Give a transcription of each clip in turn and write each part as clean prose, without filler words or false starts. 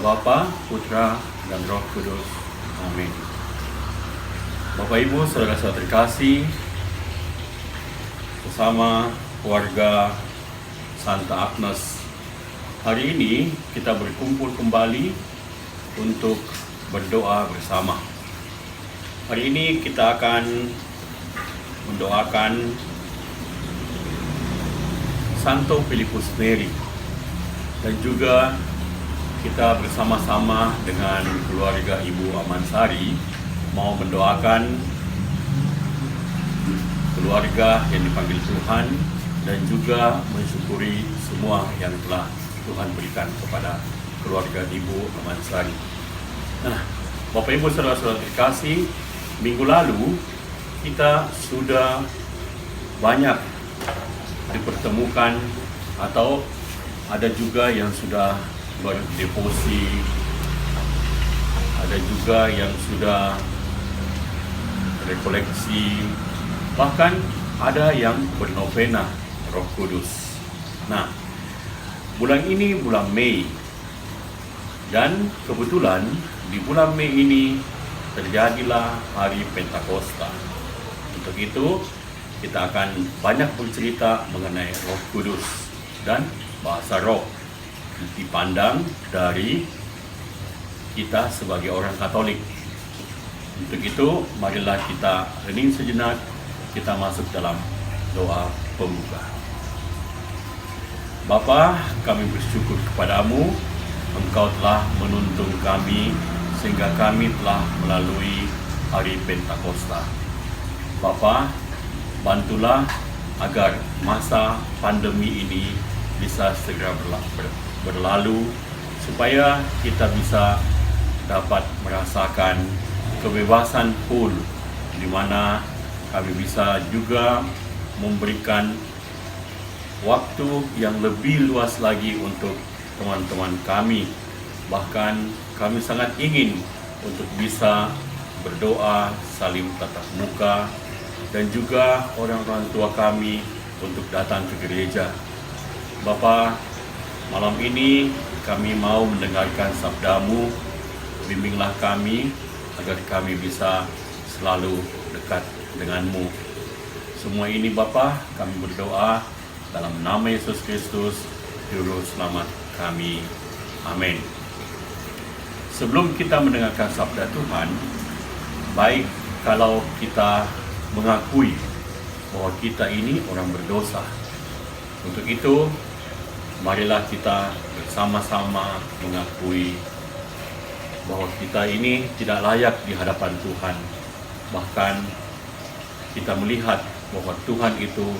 Bapa, Putra, dan Roh Kudus. Amin. Bapak Ibu, saudara-saudara terkasih, bersama keluarga Santa Agnes, hari ini kita berkumpul kembali untuk berdoa bersama. Hari ini kita akan mendoakan Santo Filipus Neri, dan juga kita bersama-sama dengan keluarga Ibu Amansari mau mendoakan keluarga yang dipanggil Tuhan dan juga mensyukuri semua yang telah Tuhan berikan kepada keluarga Ibu Amansari. Nah, Bapak Ibu saudara-saudara terkasih, minggu lalu kita sudah banyak dipertemukan atau ada juga yang sudah berdevosi, ada juga yang sudah rekoleksi, bahkan ada yang bernovena Roh Kudus. Nah, bulan ini bulan Mei, dan kebetulan di bulan Mei ini terjadilah hari Pentakosta. Untuk itu kita akan banyak bercerita mengenai Roh Kudus dan bahasa roh dipandang dari kita sebagai orang Katolik. Untuk itu, marilah kita hening sejenak, kita masuk dalam doa pembuka. Bapa, kami bersyukur kepadamu, Engkau telah menuntun kami sehingga kami telah melalui hari Pentakosta. Bapa, bantulah agar masa pandemi ini bisa segera berlalu, supaya kita bisa dapat merasakan kebebasan full, di mana kami bisa juga memberikan waktu yang lebih luas lagi untuk teman-teman kami. Bahkan kami sangat ingin untuk bisa berdoa, saling tatap muka, dan juga orang-orang tua kami untuk datang ke gereja. Bapa, malam ini kami mau mendengarkan sabdamu. Bimbinglah kami agar kami bisa selalu dekat denganmu. Semua ini Bapa, kami berdoa dalam nama Yesus Kristus, Juru Selamat kami. Amin. Sebelum kita mendengarkan sabda Tuhan, baik kalau kita mengakui bahwa kita ini orang berdosa. Untuk itu, marilah kita bersama-sama mengakui bahwa kita ini tidak layak di hadapan Tuhan. Bahkan kita melihat bahwa Tuhan itu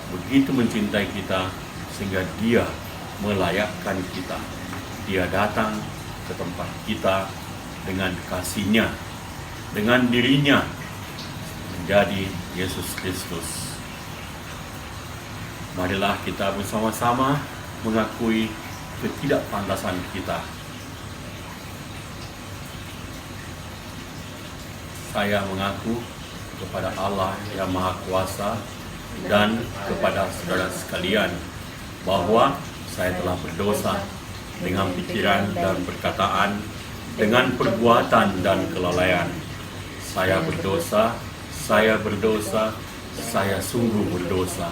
begitu mencintai kita sehingga Dia melayakkan kita. Dia datang ke tempat kita dengan kasih-Nya, dengan dirinya menjadi Yesus Kristus. Marilah kita bersama-sama mengakui ketidakpantasan kita. Saya mengaku kepada Allah yang Maha Kuasa dan kepada saudara sekalian bahwa saya telah berdosa dengan pikiran dan perkataan, dengan perbuatan dan kelalaian. Saya berdosa, saya sungguh berdosa.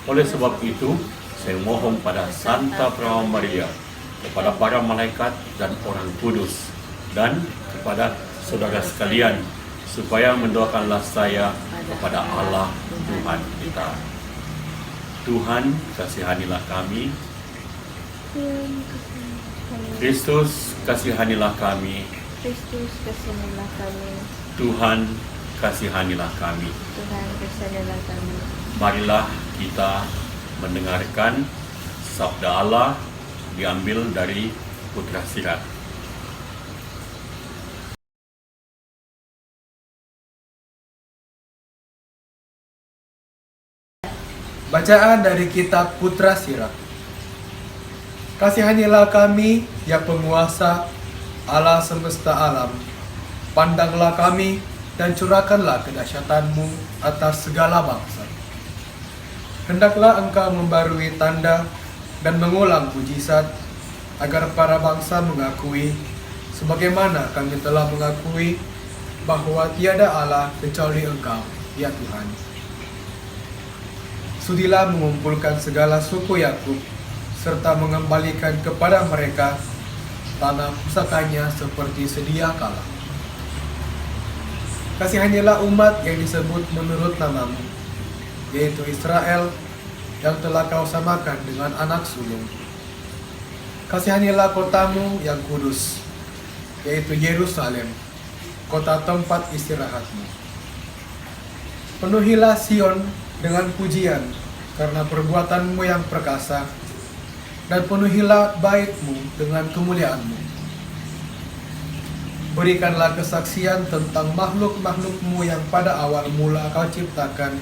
Oleh sebab itu, saya mohon pada Santa Perawan Maria, kepada para malaikat dan orang kudus, dan kepada saudara sekalian, supaya mendoakanlah saya kepada Allah Tuhan kita. Tuhan, kasihanilah kami. Kristus, kasihanilah kami. Kristus, kasihanilah kami. Tuhan, kasihanilah kami. Tuhan, kasihanilah kami. Marilah kita mendengarkan sabda Allah diambil dari Putra Sirat. Bacaan dari kitab Putra Sirat. Kasihanilah kami, ya penguasa Allah semesta alam. Pandanglah kami dan curahkanlah kedahsyatan-Mu atas segala bangsa. Hendaklah Engkau membarui tanda dan mengulang mujizat agar para bangsa mengakui, sebagaimana kami telah mengakui, bahwa tiada Allah kecuali Engkau, ya Tuhan. Sudilah mengumpulkan segala suku Yakub, serta mengembalikan kepada mereka tanah pusakanya seperti sedia kala. Kasihanilah umat yang disebut menurut namamu, yaitu Israel, yang telah kau samakan dengan anak sulung. Kasihanilah kotamu yang kudus, yaitu Yerusalem, kota tempat istirahatmu. Penuhilah Sion dengan pujian karena perbuatanmu yang perkasa, dan penuhilah baitmu dengan kemuliaanmu. Berikanlah kesaksian tentang makhluk-makhlukmu yang pada awal mula kau ciptakan,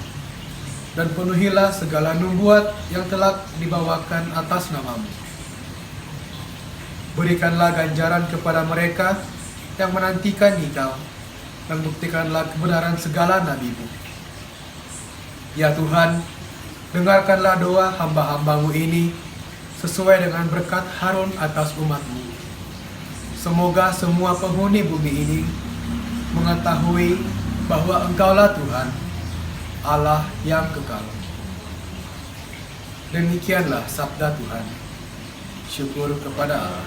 dan penuhilah segala nubuat yang telah dibawakan atas namamu. Berikanlah ganjaran kepada mereka yang menantikan Engkau, dan buktikanlah kebenaran segala nabimu. Ya Tuhan, dengarkanlah doa hamba-hambamu ini sesuai dengan berkat Harun atas umatmu. Semoga semua penghuni bumi ini mengetahui bahwa Engkaulah Tuhan, Allah yang kekal. Demikianlah sabda Tuhan. Syukur kepada Allah.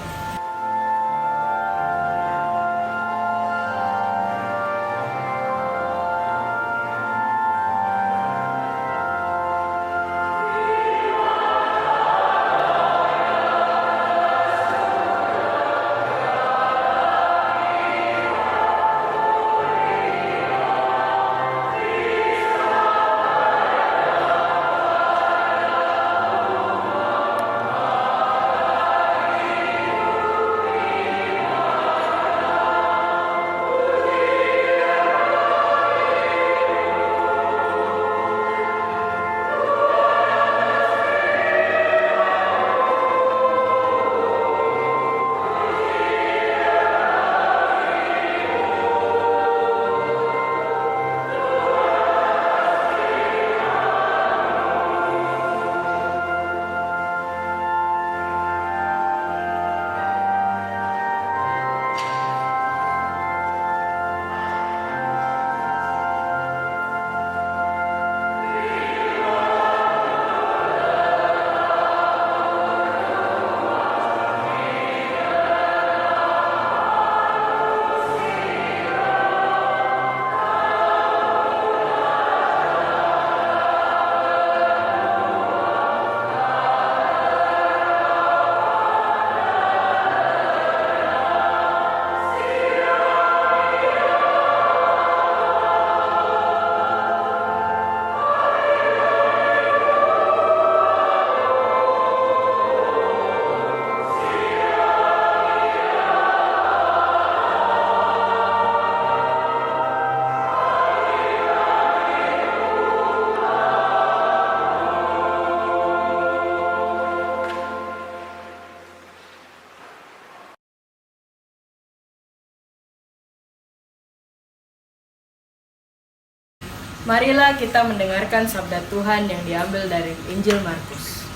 Marilah kita mendengarkan sabda Tuhan yang diambil dari Injil Markus.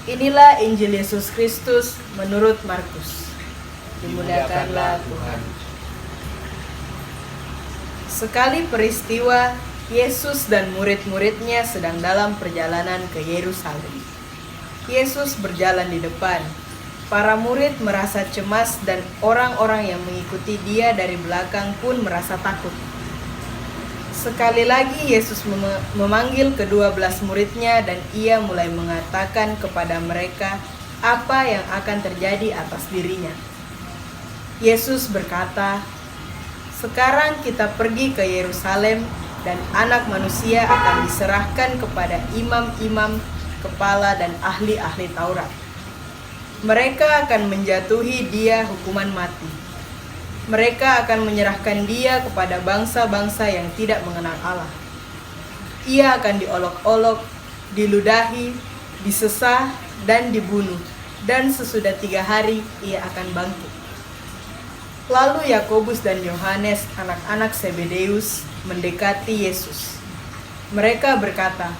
Inilah Injil Yesus Kristus menurut Markus. Dimuliakanlah Tuhan. Sekali peristiwa, Yesus dan murid-muridnya sedang dalam perjalanan ke Yerusalem. Yesus berjalan di depan. Para murid merasa cemas dan orang-orang yang mengikuti dia dari belakang pun merasa takut. Sekali lagi Yesus memanggil ke-12 muridnya dan ia mulai mengatakan kepada mereka apa yang akan terjadi atas dirinya. Yesus berkata, "Sekarang kita pergi ke Yerusalem dan Anak Manusia akan diserahkan kepada imam-imam, kepala dan ahli-ahli Taurat. Mereka akan menjatuhi dia hukuman mati. Mereka akan menyerahkan dia kepada bangsa-bangsa yang tidak mengenal Allah. Ia akan diolok-olok, diludahi, disesah, dan dibunuh. Dan sesudah 3 hari ia akan bangkit." Lalu Yakobus dan Yohanes, anak-anak Zebedeus, mendekati Yesus. Mereka berkata,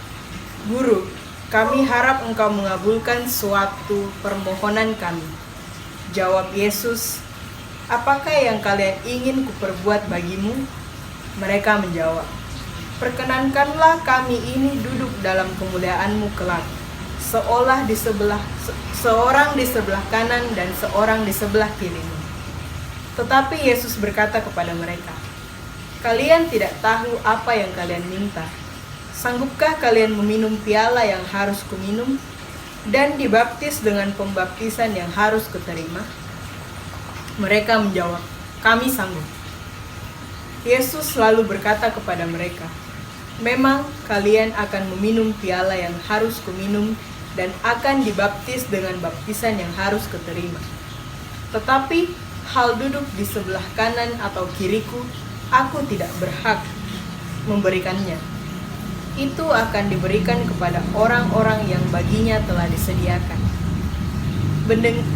"Guru, kami harap engkau mengabulkan suatu permohonan kami. Jawab Yesus, apakah yang kalian ingin kuperbuat bagimu? Mereka menjawab, perkenankanlah kami ini duduk dalam kemuliaan-Mu kelak, seolah seorang di sebelah kanan dan seorang di sebelah kiri-Mu. Tetapi Yesus berkata kepada mereka, kalian tidak tahu apa yang kalian minta. Sanggupkah kalian meminum piala yang harus kuminum dan dibaptis dengan pembaptisan yang harus kuterima? Mereka menjawab, kami sanggup. Yesus lalu berkata kepada mereka, memang kalian akan meminum piala yang harus kuminum dan akan dibaptis dengan baptisan yang harus kuterima. Tetapi hal duduk di sebelah kanan atau kiriku, aku tidak berhak memberikannya. Itu akan diberikan kepada orang-orang yang baginya telah disediakan.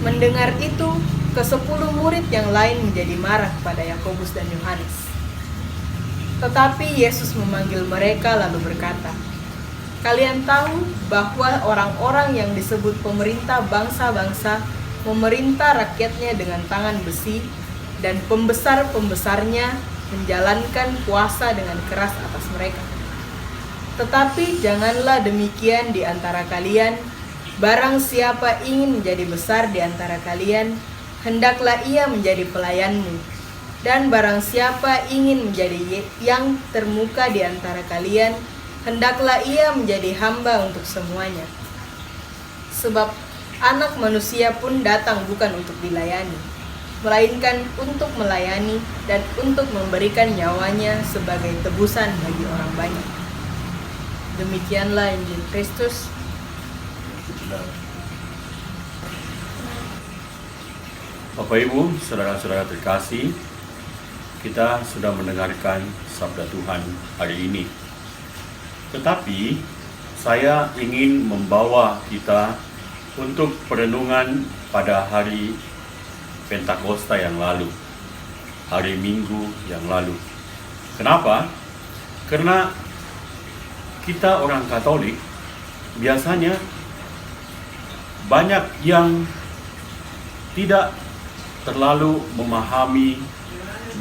Mendengar itu, ke-10 murid yang lain menjadi marah pada Yakobus dan Yohanes. Tetapi Yesus memanggil mereka lalu berkata, kalian tahu bahwa orang-orang yang disebut pemerintah bangsa-bangsa memerintah rakyatnya dengan tangan besi, dan pembesar-pembesarnya menjalankan kuasa dengan keras atas mereka. Tetapi janganlah demikian di antara kalian. Barang siapa ingin menjadi besar di antara kalian, hendaklah ia menjadi pelayanmu. Dan barang siapa ingin menjadi yang termuka di antara kalian, hendaklah ia menjadi hamba untuk semuanya. Sebab Anak Manusia pun datang bukan untuk dilayani, melainkan untuk melayani dan untuk memberikan nyawanya sebagai tebusan bagi orang banyak. Demikianlah Injil Kristus. Bapak Ibu, saudara-saudara terkasih, kita sudah mendengarkan sabda Tuhan hari ini. Tetapi saya ingin membawa kita untuk perenungan pada hari Pentakosta yang lalu, hari Minggu yang lalu. Kenapa? Karena kita orang Katolik biasanya banyak yang tidak terlalu memahami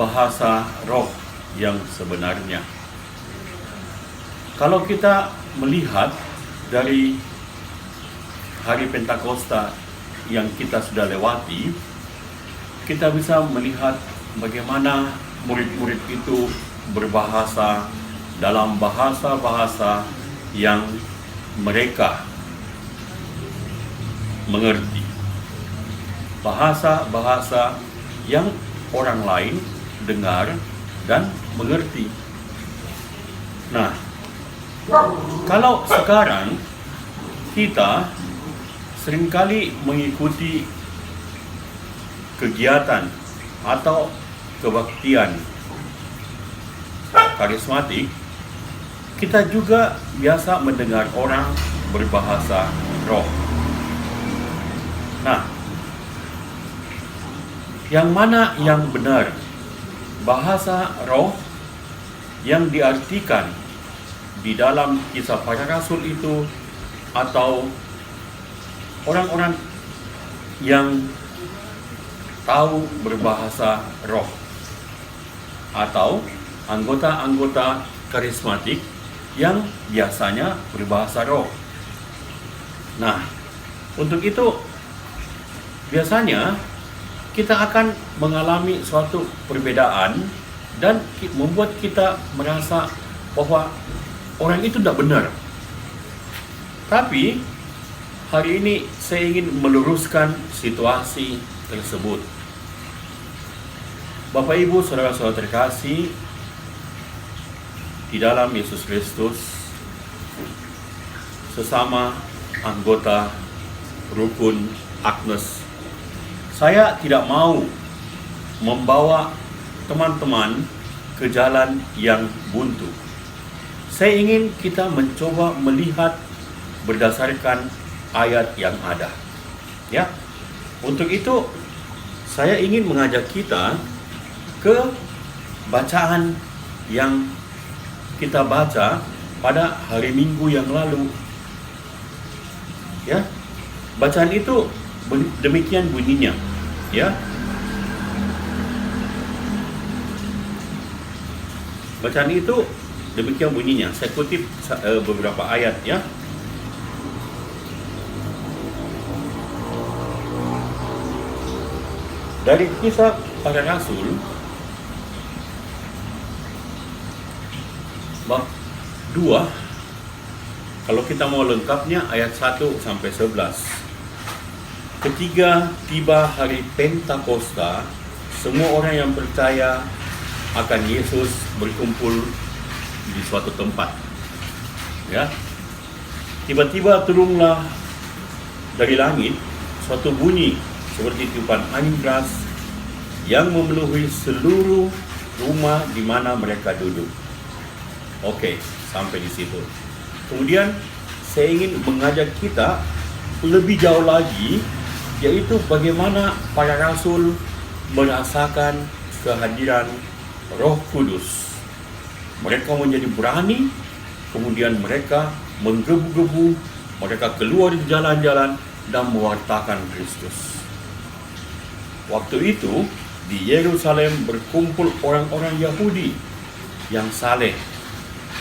bahasa roh yang sebenarnya. Kalau kita melihat dari hari Pentakosta yang kita sudah lewati, kita bisa melihat bagaimana murid-murid itu berbahasa dalam bahasa-bahasa yang mereka mengerti. Bahasa-bahasa yang orang lain dengar dan mengerti. Nah, kalau sekarang kita seringkali mengikuti kegiatan atau kebaktian karismatik, kita juga biasa mendengar orang berbahasa roh. Nah, yang mana yang benar? Bahasa roh yang diartikan di dalam Kisah Para Rasul itu, atau orang-orang yang tahu berbahasa roh, atau anggota-anggota karismatik yang biasanya berbahasa roh. Nah, untuk itu biasanya kita akan mengalami suatu perbedaan dan membuat kita merasa bahwa orang itu tidak benar. Tapi hari ini saya ingin meluruskan situasi tersebut. Bapak Ibu, saudara-saudara terkasih di dalam Yesus Kristus, sesama anggota rukun Agnes, saya tidak mau membawa teman-teman ke jalan yang buntu. Saya ingin kita mencoba melihat berdasarkan ayat yang ada. Ya. Untuk itu saya ingin mengajak kita ke bacaan yang kita baca pada hari Minggu yang lalu. Ya. Bacaan itu demikian bunyinya, ya. Bacaan itu demikian bunyinya. Saya kutip beberapa ayat, ya. Dari Kisah Para Rasul bab 2, kalau kita mau lengkapnya ayat 1 sampai 11. Ketika tiba hari Pentakosta, semua orang yang percaya akan Yesus berkumpul di suatu tempat. Ya. Tiba-tiba turunlah dari langit suatu bunyi seperti tiupan angin keras yang memenuhi seluruh rumah di mana mereka duduk. Oke, sampai di situ. Kemudian saya ingin mengajak kita lebih jauh lagi, yaitu bagaimana para rasul merasakan kehadiran Roh Kudus. Mereka menjadi berani, kemudian mereka menggebu-gebu, mereka keluar di jalan-jalan dan mewartakan Kristus. Waktu itu di Yerusalem berkumpul orang-orang Yahudi yang saleh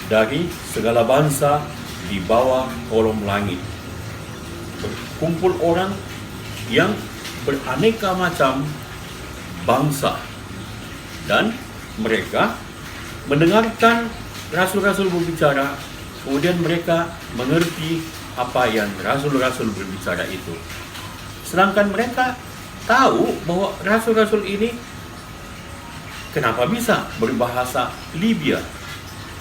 dari segala bangsa di bawah kolom langit. Berkumpul orang yang beraneka macam bangsa, dan mereka mendengarkan rasul-rasul berbicara, kemudian mereka mengerti apa yang rasul-rasul berbicara itu. Sedangkan mereka tahu bahwa rasul-rasul ini kenapa bisa berbahasa Libya,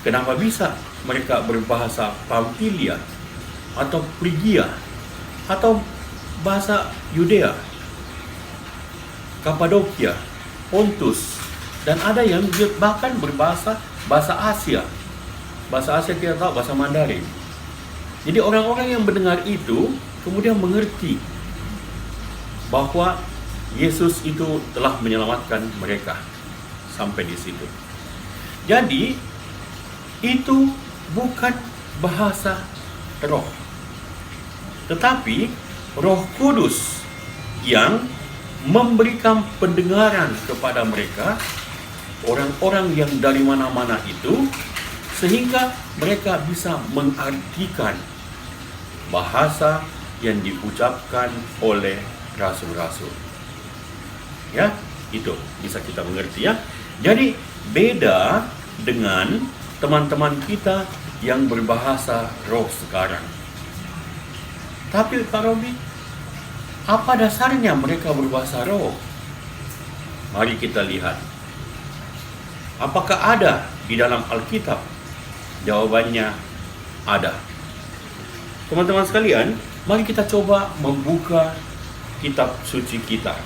kenapa bisa mereka berbahasa Pamfilia atau Frigia atau bahasa Yudea, Kapadokia, Pontus, dan ada yang bahkan berbahasa bahasa Asia. Bahasa Asia kita tahu bahasa Mandarin. Jadi orang-orang yang mendengar itu kemudian mengerti bahwa Yesus itu telah menyelamatkan mereka. Sampai di situ. Jadi itu bukan bahasa roh, tetapi Roh Kudus yang memberikan pendengaran kepada mereka, orang-orang yang dari mana-mana itu, sehingga mereka bisa mengartikan bahasa yang diucapkan oleh rasul-rasul. Ya, itu bisa kita mengerti, ya. Jadi beda dengan teman-teman kita yang berbahasa roh sekarang. Tapi Pak Robi, apa dasarnya mereka berbahasa roh? Mari kita lihat. Apakah ada di dalam Alkitab? Jawabannya ada. Teman-teman sekalian, mari kita coba membuka kitab suci kita,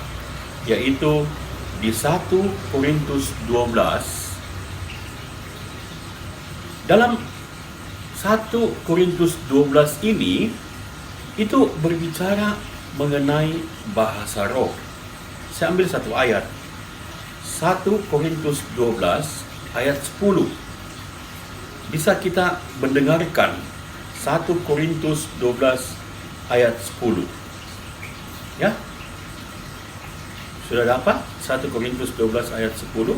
yaitu di 1 Korintus 12. Dalam 1 Korintus 12 ini, itu berbicara mengenai bahasa roh. Saya ambil satu ayat. 1 Korintus 12 ayat 10. Bisa kita mendengarkan 1 Korintus 12 ayat 10. Ya? Sudah dapat 1 Korintus 12 ayat 10?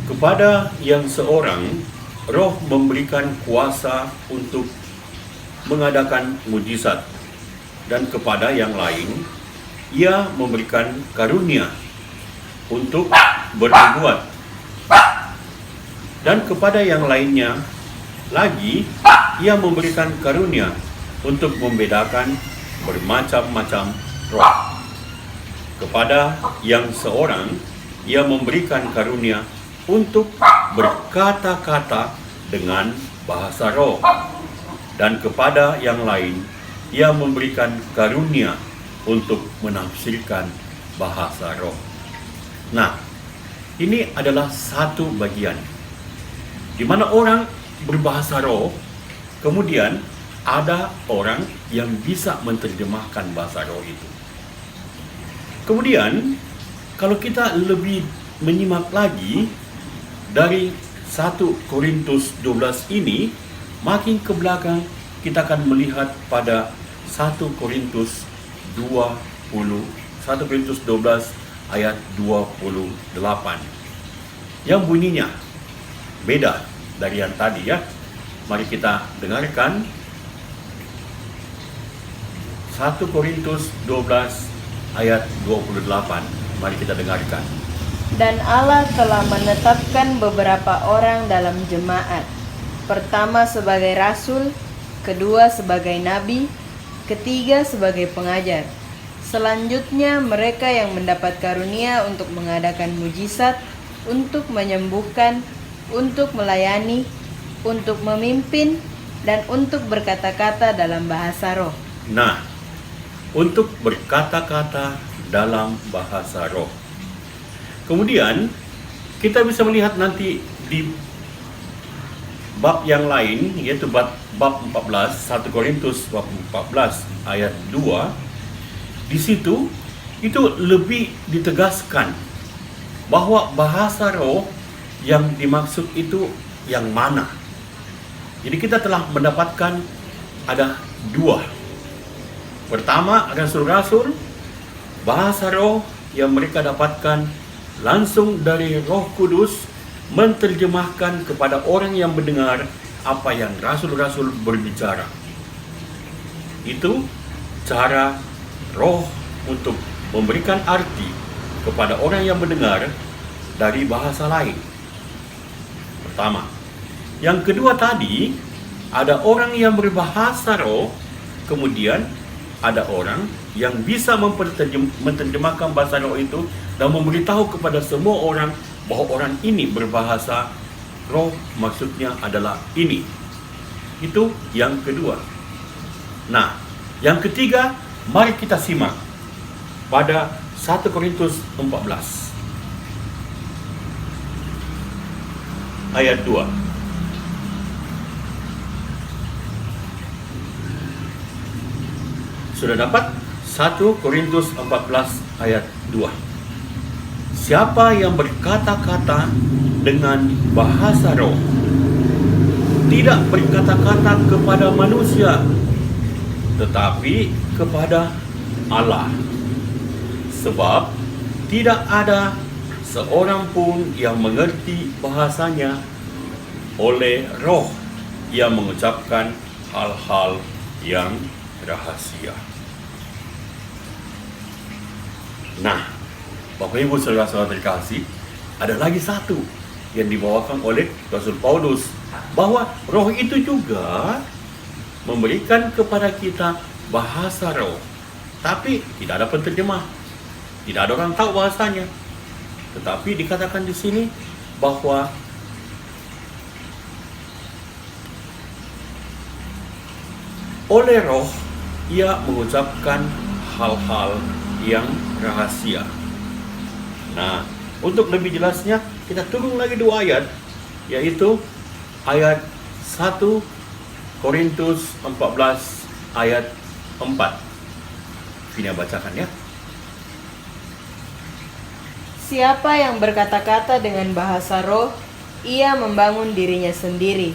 Kepada yang seorang, Roh memberikan kuasa untuk mengadakan mujizat, dan kepada yang lain, Ia memberikan karunia untuk bernubuat, dan kepada yang lainnya lagi, Ia memberikan karunia untuk membedakan bermacam-macam roh. Kepada yang seorang, Ia memberikan karunia untuk berkata-kata dengan bahasa roh, dan kepada yang lain Ia memberikan karunia untuk menafsirkan bahasa roh. Nah, ini adalah satu bagian di mana orang berbahasa roh, kemudian ada orang yang bisa menerjemahkan bahasa roh itu. Kemudian, kalau kita lebih menyimak lagi dari 1 Korintus 12 ini, makin ke belakang kita akan melihat pada 1 Korintus 12 ayat 28 yang bunyinya beda dari yang tadi ya. Mari kita dengarkan 1 Korintus 12 ayat 28. Mari kita dengarkan. Dan Allah telah menetapkan beberapa orang dalam jemaat. Pertama sebagai rasul, kedua sebagai nabi, ketiga sebagai pengajar. Selanjutnya mereka yang mendapat karunia untuk mengadakan mujizat, untuk menyembuhkan, untuk melayani, untuk memimpin, dan untuk berkata-kata dalam bahasa roh. Nah, untuk berkata-kata dalam bahasa roh. Kemudian kita bisa melihat nanti di bab yang lain, yaitu bab 14, 1 Korintus bab 14 ayat 2. Di situ itu lebih ditegaskan bahwa bahasa roh yang dimaksud itu yang mana. Jadi kita telah mendapatkan ada 2. Pertama, rasul-rasul, bahasa roh yang mereka dapatkan langsung dari Roh Kudus menterjemahkan kepada orang yang mendengar apa yang rasul-rasul berbicara. Itu cara roh untuk memberikan arti kepada orang yang mendengar dari bahasa lain. Pertama. Yang kedua tadi, ada orang yang berbahasa roh, kemudian ada orang yang bisa menerjemahkan bahasa roh itu dan memberitahu kepada semua orang bahwa orang ini berbahasa roh, maksudnya adalah ini. Itu yang kedua. Nah, yang ketiga, mari kita simak pada 1 Korintus 14 ayat 2. Sudah dapat? 1 Korintus 14 ayat 2. Siapa yang berkata-kata dengan bahasa roh tidak berkata-kata kepada manusia, tetapi kepada Allah. Sebab tidak ada seorang pun yang mengerti bahasanya, oleh roh yang mengucapkan hal-hal yang rahasia. Nah, Bapak Ibu Saudara-saudara terkasih, ada lagi satu yang dibawakan oleh Rasul Paulus, bahwa roh itu juga memberikan kepada kita bahasa roh, tapi tidak ada penterjemah, tidak ada orang tahu bahasanya. Tetapi dikatakan di sini bahwa oleh roh ia mengucapkan hal-hal yang rahasia. Nah, untuk lebih jelasnya kita turun lagi 2 ayat, yaitu ayat 1 Korintus 14 ayat 4. Vina bacakan ya. Siapa yang berkata-kata dengan bahasa roh, ia membangun dirinya sendiri.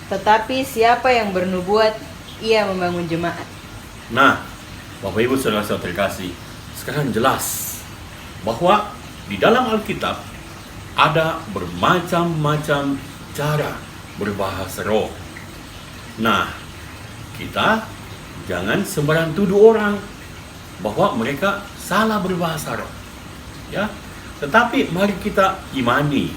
Tetapi siapa yang bernubuat, ia membangun jemaat. Nah, Bapak Ibu Saudara-saudara terkasih, sekarang jelas bahwa di dalam Alkitab ada bermacam-macam cara berbahasa roh. Nah, kita jangan sembarang tuduh orang bahwa mereka salah berbahasa roh. Ya, tetapi mari kita imani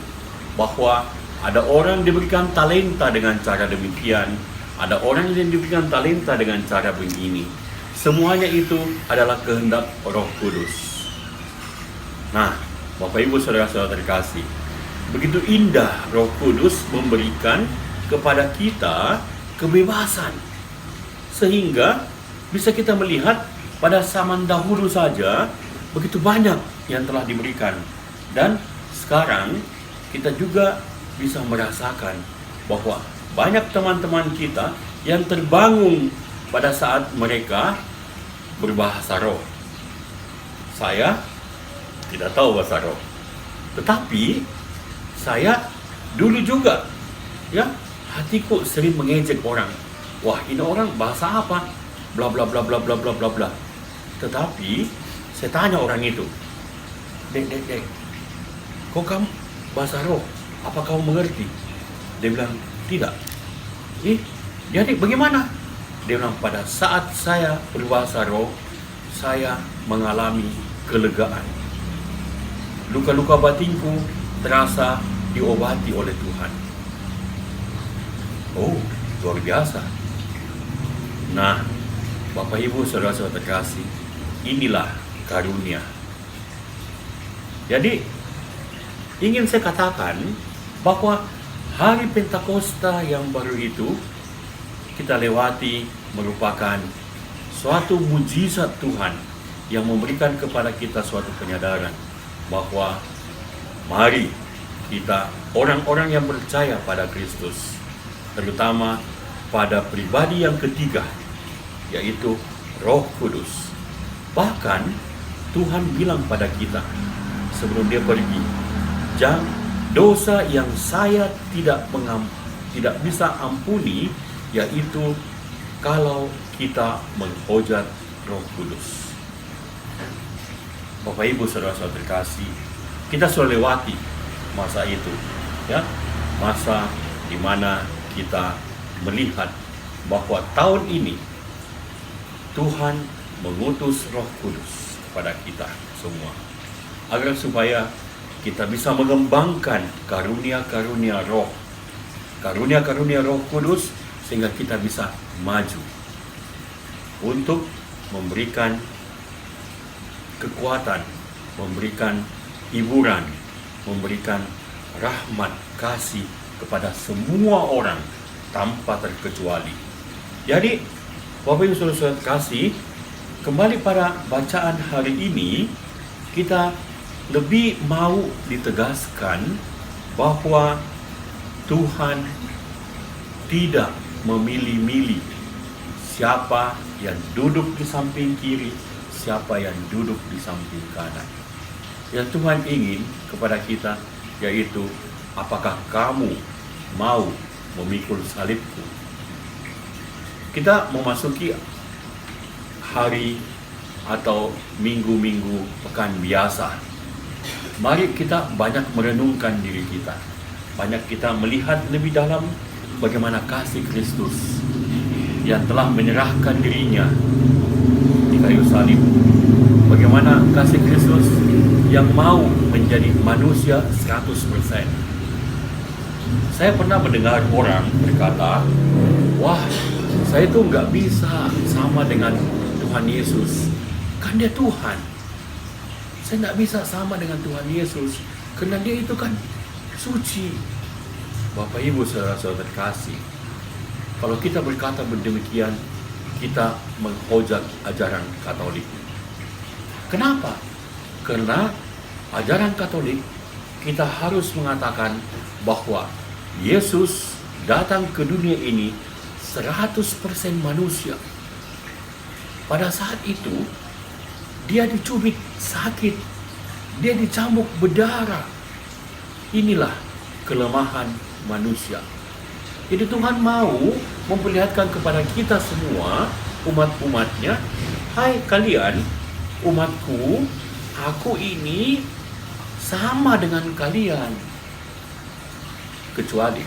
bahwa ada orang diberikan talenta dengan cara demikian, ada orang yang diberikan talenta dengan cara begini. Semuanya itu adalah kehendak Roh Kudus. Nah, Bapak Ibu Saudara-saudara terkasih, begitu indah Roh Kudus memberikan kepada kita kebebasan, sehingga bisa kita melihat pada zaman dahulu saja begitu banyak yang telah diberikan, dan sekarang kita juga bisa merasakan bahwa banyak teman-teman kita yang terbangun pada saat mereka berbahasa roh. Saya tidak tahu bahasa roh, tetapi saya dulu juga, ya, hatiku sering mengejek orang. wah ini orang bahasa apa? Bla bla bla bla bla bla bla bla. Tetapi saya tanya orang itu, dek, kok kamu bahasa roh? Apa kamu mengerti? Dia bilang, tidak. Jadi bagaimana? Dia bilang, pada saat saya berbahasa roh, saya mengalami kelegaan. Luka-luka batinku terasa diobati oleh Tuhan. Oh, luar biasa. Nah, Bapak Ibu Saudara-saudara terkasih, inilah karunia. Jadi, ingin saya katakan bahwa hari Pentakosta yang baru itu kita lewati merupakan suatu mujizat Tuhan yang memberikan kepada kita suatu penyadaran bahwa mari kita orang-orang yang percaya pada Kristus, terutama pada pribadi yang ketiga, yaitu Roh Kudus. Bahkan Tuhan bilang pada kita sebelum dia pergi, jangan dosa yang saya tidak bisa ampuni, yaitu kalau kita menghujat Roh Kudus. Bapak Ibu Saudara-saudara terkasih, kita sudah lewati masa itu, ya, masa di mana kita melihat bahwa tahun ini Tuhan mengutus Roh Kudus kepada kita semua, agar supaya kita bisa mengembangkan karunia-karunia roh, karunia-karunia Roh Kudus, sehingga kita bisa maju untuk memberikan kekuatan, memberikan hiburan, memberikan rahmat kasih kepada semua orang tanpa terkecuali. Jadi, Bapak Ibu Saudara kasih, kembali pada bacaan hari ini, kita lebih mau ditegaskan bahwa Tuhan tidak memilih-milih siapa yang duduk di samping kiri, siapa yang duduk di samping kanan. Yang Tuhan ingin kepada kita yaitu, apakah kamu mau memikul salibku? Kita memasuki hari atau minggu-minggu pekan biasa. Mari kita banyak merenungkan diri kita. Banyak kita melihat lebih dalam bagaimana kasih Kristus yang telah menyerahkan dirinya di kayu salib. Bagaimana kasih Kristus yang mau menjadi manusia 100%. Saya pernah mendengar orang berkata, wah, saya itu nggak bisa sama dengan Tuhan Yesus, kan dia Tuhan. Saya nggak bisa sama dengan Tuhan Yesus, karena dia itu kan suci. Bapak Ibu Saudara-saudara terkasih, kalau kita berkata demikian, kita menghujat ajaran Katolik. Kenapa? Karena ajaran Katolik, kita harus mengatakan bahwa Yesus datang ke dunia ini 100% manusia. Pada saat itu, dia dicubit sakit, dia dicambuk berdarah. Inilah kelemahan manusia. Jadi Tuhan mau memperlihatkan kepada kita semua, umat-umatnya, hai kalian, umatku, aku ini sama dengan kalian, kecuali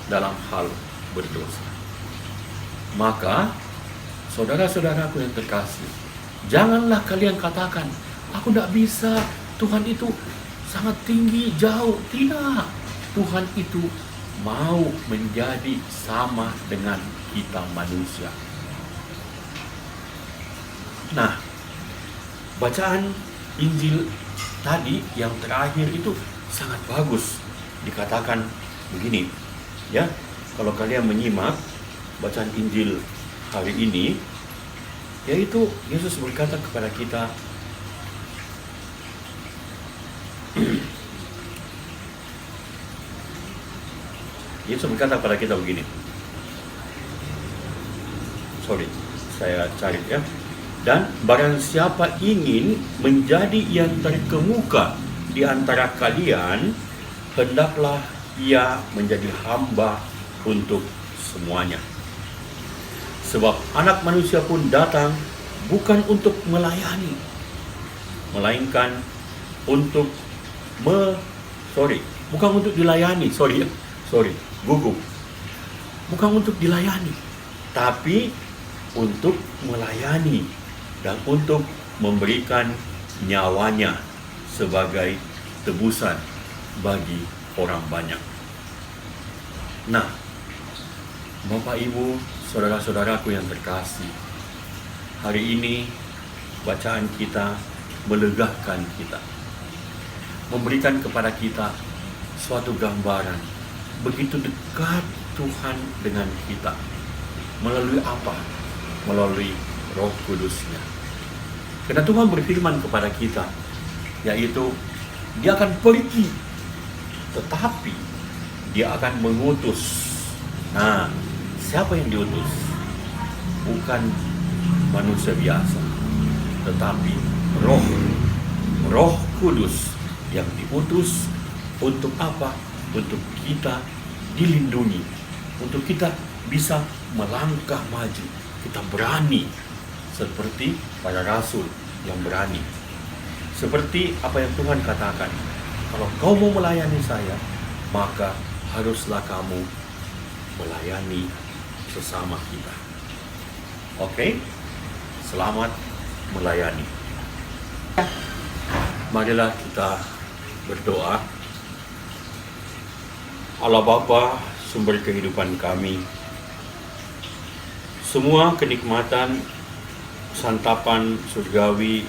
dalam hal berdosa. Maka, saudara-saudaraku yang terkasih, janganlah kalian katakan, aku tidak bisa, Tuhan itu sangat tinggi, jauh. Tidak, Tuhan itu mau menjadi sama dengan kita manusia. Nah, bacaan Injil tadi yang terakhir itu sangat bagus. Dikatakan begini, ya, kalau kalian menyimak bacaan Injil hari ini, yaitu Yesus berkata kepada kita, Yesus berkata kepada kita begini. Sorry, saya cari ya. Dan barang siapa ingin menjadi yang terkemuka di antara kalian, hendaklah ia menjadi hamba untuk semuanya. Sebab anak manusia pun datang bukan untuk melayani, melainkan untuk bukan untuk dilayani, gugup. Bukan untuk dilayani, tapi untuk melayani dan untuk memberikan nyawanya sebagai tebusan bagi orang banyak. Nah, Bapak Ibu, saudara-saudaraku yang terkasih, hari ini bacaan kita melegakan kita, memberikan kepada kita suatu gambaran begitu dekat Tuhan dengan kita. Melalui apa? Melalui Roh Kudus-Nya. Karena Tuhan berfirman kepada kita, yaitu Dia akan pergi, tetapi Dia akan mengutus. Nah, siapa yang diutus? Bukan manusia biasa, tetapi Roh Kudus yang diutus untuk apa? Untuk kita dilindungi, untuk kita bisa melangkah maju, kita berani seperti para rasul yang berani. Seperti apa yang Tuhan katakan, kalau kau mau melayani saya, maka haruslah kamu melayani sesama kita. Oke? Selamat melayani. Marilah kita berdoa. Allah Bapa, sumber kehidupan kami, semua kenikmatan santapan surgawi,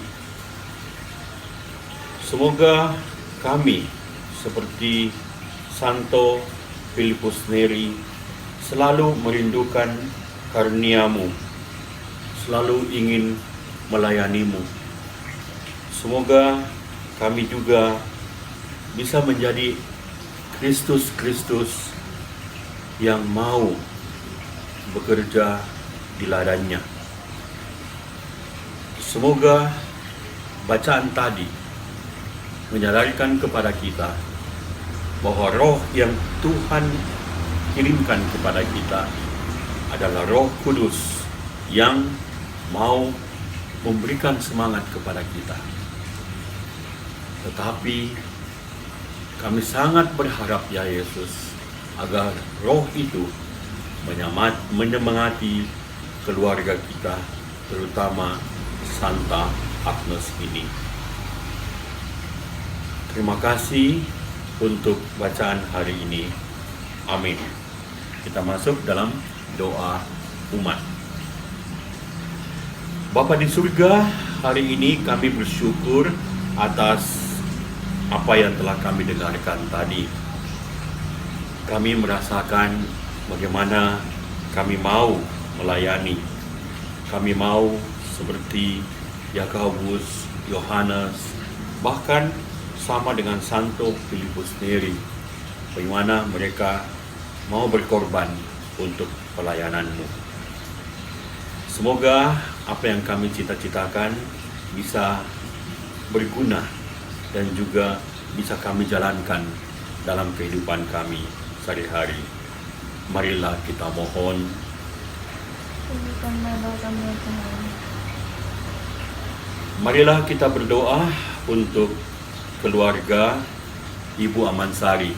semoga kami seperti Santo Filipus Neri selalu merindukan karunia-Mu, selalu ingin melayani-Mu. Semoga kami juga bisa menjadi Kristus-Kristus yang mau bekerja di ladangnya. Semoga bacaan tadi menyadarkan kepada kita bahwa roh yang Tuhan kirimkan kepada kita adalah Roh Kudus yang mau memberikan semangat kepada kita. Tetapi kami sangat berharap, ya Yesus, agar roh itu menyemangati keluarga kita, terutama Santa Agnes ini. Terima kasih untuk bacaan hari ini. Amin. Kita masuk dalam doa umat. Bapa di surga, hari ini kami bersyukur atas apa yang telah kami dengarkan tadi. Kami merasakan bagaimana kami mau melayani. Kami mau seperti Yakobus, Yohanes, bahkan sama dengan Santo Filipus Neri, bagaimana mereka mau berkorban untuk pelayanan-Mu. Semoga apa yang kami cita-citakan bisa berguna dan juga bisa kami jalankan dalam kehidupan kami sehari-hari. Marilah kita mohon. Marilah kita berdoa untuk keluarga Ibu Amansari,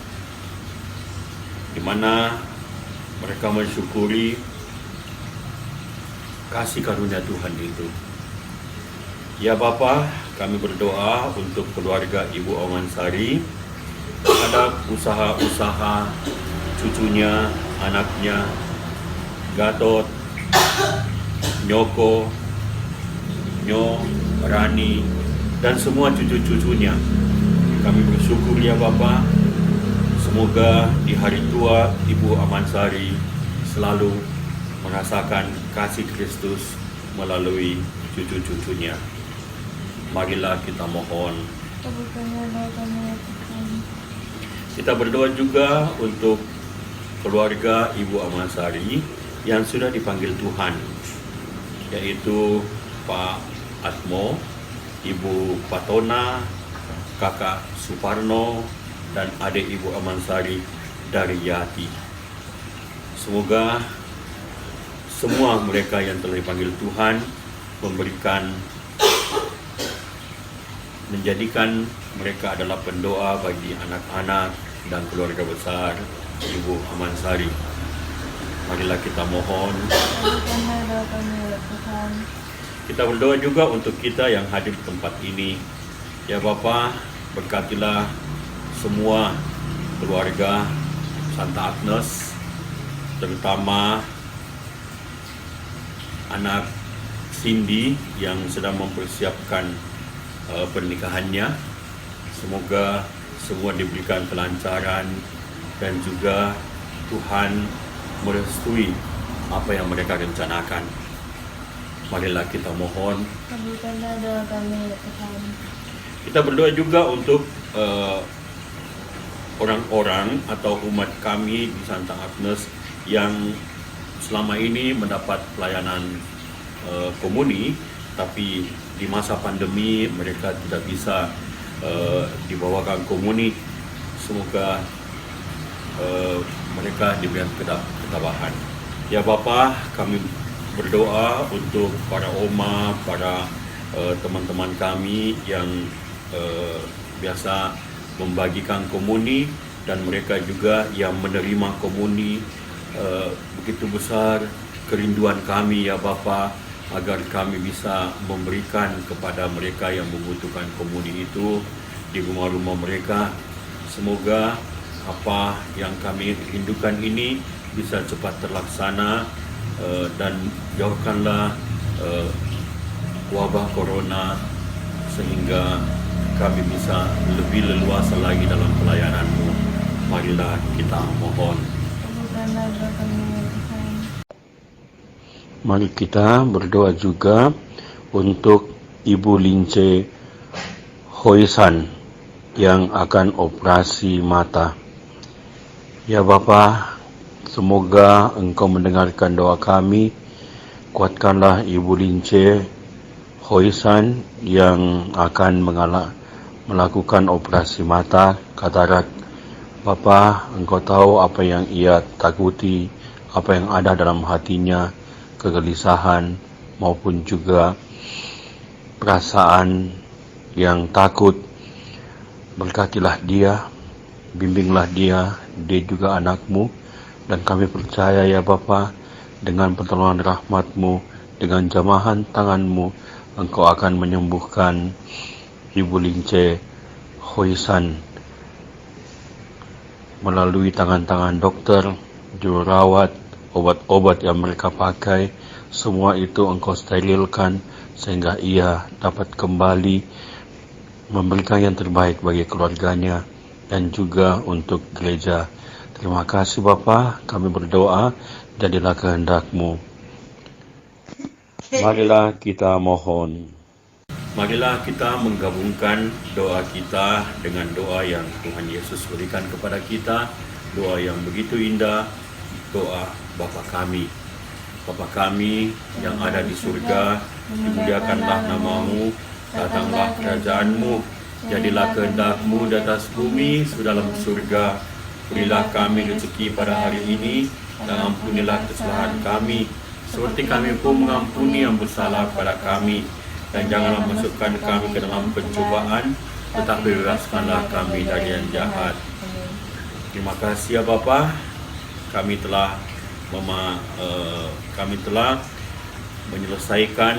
di mana mereka mensyukuri kasih karunia Tuhan itu. Ya Bapa, kami berdoa untuk keluarga Ibu Amansari terhadap usaha-usaha cucunya, anaknya, Gatot, Nyoko, Nyo, Rani, dan semua cucu-cucunya. Kami bersyukur ya Bapa, semoga di hari tua Ibu Amansari selalu merasakan kasih Kristus melalui cucu-cucunya. Marilah kita mohon. Kita berdoa juga untuk keluarga Ibu Amansari yang sudah dipanggil Tuhan, yaitu Pak Atmo, Ibu Patona, Kakak Suparno, dan adik Ibu Amansari dari Yati. Semoga semua mereka yang telah dipanggil Tuhan, menjadikan mereka adalah pendoa bagi anak-anak dan keluarga besar Ibu Amansari. Marilah kita mohon. Kabulkanlah doa kami ya Tuhan. Kita berdoa juga untuk kita yang hadir di tempat ini. Ya Bapa, berkatilah semua keluarga Santa Agnes, terutama anak Cindy yang sedang mempersiapkan pernikahannya. Semoga semua diberikan kelancaran dan juga Tuhan merestui apa yang mereka rencanakan. Marilah kita mohon. Kabulkanlah doa kami ya Tuhan. Kita berdoa juga untuk orang-orang atau umat kami di Santa Agnes yang selama ini mendapat pelayanan komuni, tapi di masa pandemi mereka tidak bisa dibawakan komuni. Semoga mereka diberikan ketabahan. Ya Bapa, kami berdoa untuk para oma, para teman-teman kami yang biasa membagikan komuni, dan mereka juga yang menerima komuni. Begitu besar kerinduan kami ya Bapa, agar kami bisa memberikan kepada mereka yang membutuhkan komuni itu di rumah-rumah mereka. Semoga apa yang kami rindukan ini bisa cepat terlaksana, dan jauhkanlah wabah corona sehingga kami bisa lebih leluasa lagi dalam pelayanan-Mu. Marilah kita mohon. Kabulkanlah doa kami ya Tuhan. Mari kita berdoa juga untuk Ibu Lince Hoisan yang akan operasi mata. Ya Bapa, semoga Engkau mendengarkan doa kami. Kuatkanlah Ibu Lince Hoisan yang akan melakukan operasi mata katarak. Bapa, Engkau tahu apa yang ia takuti, apa yang ada dalam hatinya, kegelisahan maupun juga perasaan yang takut. Berkatilah dia, bimbinglah dia juga anak-Mu, dan kami percaya ya Bapa, dengan pertolongan rahmat-Mu, dengan jamahan tangan-Mu, Engkau akan menyembuhkan Ibu Lince Hoisan melalui tangan-tangan dokter, jururawat, obat-obat yang mereka pakai. Semua itu Engkau sterilkan sehingga ia dapat kembali memberikan yang terbaik bagi keluarganya dan juga untuk gereja. Terima kasih Bapa, kami berdoa, jadilah kehendak-Mu. Marilah kita mohon. Marilah kita menggabungkan doa kita dengan doa yang Tuhan Yesus berikan kepada kita, doa yang begitu indah, doa Bapa kami. Bapa kami yang ada di surga, dimuliakanlah nama-Mu, datanglah kerajaan-Mu, jadilah kehendak-Mu di atas bumi seperti dalam surga. Berilah kami rezeki pada hari ini, dan ampunilah kesalahan kami, seperti kami pun mengampuni yang bersalah pada kami. Dan janganlah masukkan kami ke dalam pencobaan, tetapi bebaskanlah kami dari yang jahat. Terima kasih ya Bapa, kami telah menyelesaikan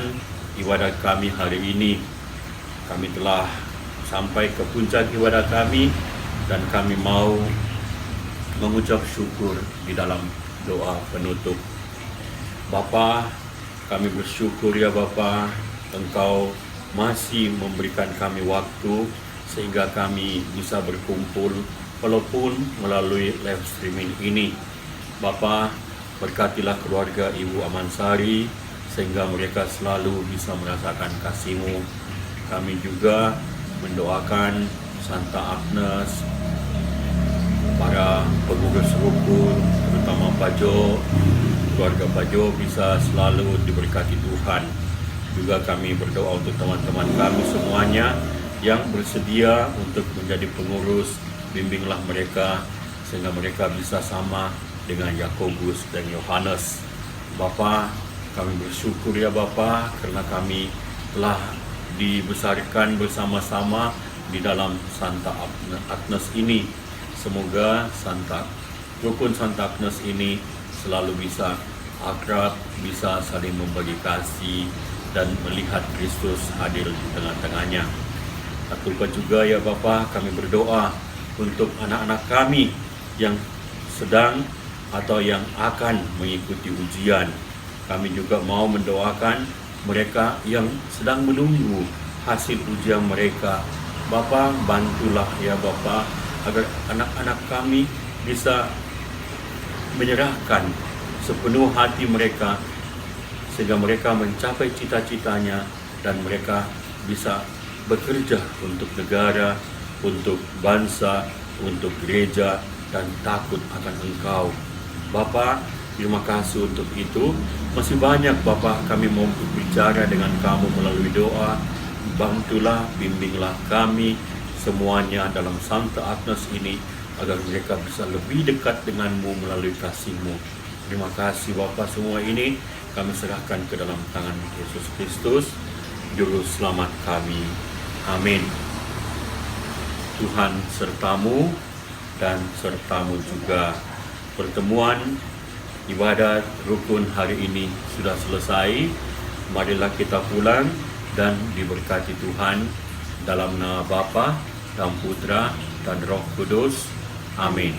ibadah kami hari ini. Kami telah sampai ke puncak ibadah kami, dan kami mau mengucap syukur di dalam doa penutup. Bapa, kami bersyukur ya Bapa, Engkau masih memberikan kami waktu sehingga kami bisa berkumpul walaupun melalui live streaming ini. Bapa, berkatilah keluarga Ibu Amansari sehingga mereka selalu bisa merasakan kasih-Mu. Kami juga mendoakan Santa Agnes, para pengurus rukun, terutama Pak Jo, keluarga Pak Jo bisa selalu diberkati Tuhan. Juga kami berdoa untuk teman-teman kami semuanya yang bersedia untuk menjadi pengurus. Bimbinglah mereka sehingga mereka bisa sama dengan Yakobus dan Yohanes Bapa, kami bersyukur ya Bapa karena kami telah dibesarkan bersama-sama di dalam Santa Agnes ini. Semoga Rukun Santa Agnes ini selalu bisa akrab, bisa saling membagi kasih dan melihat Kristus hadir di tengah-tengahnya. Lupa juga ya Bapa, kami berdoa untuk anak-anak kami yang sedang atau yang akan mengikuti ujian. Kami juga mau mendoakan mereka yang sedang menunggu hasil ujian mereka. Bapa, bantulah ya Bapa agar anak-anak kami bisa menyerahkan sepenuh hati mereka sehingga mereka mencapai cita-citanya dan mereka bisa bekerja untuk negara, untuk bangsa, untuk gereja, dan takut akan Engkau. Bapa, terima kasih untuk itu. Masih banyak Bapa kami mau berbicara dengan kamu melalui doa. Bantulah, bimbinglah kami semuanya dalam Santa Agnes ini agar mereka bisa lebih dekat denganmu melalui kasih-Mu. Terima kasih Bapa, semua ini kami serahkan ke dalam tangan Yesus Kristus, Juru Selamat kami. Amin. Tuhan sertamu dan sertamu juga. Pertemuan ibadat rukun hari ini sudah selesai. Marilah kita pulang dan diberkati Tuhan dalam nama Bapa dan Putra dan Roh Kudus. Amin.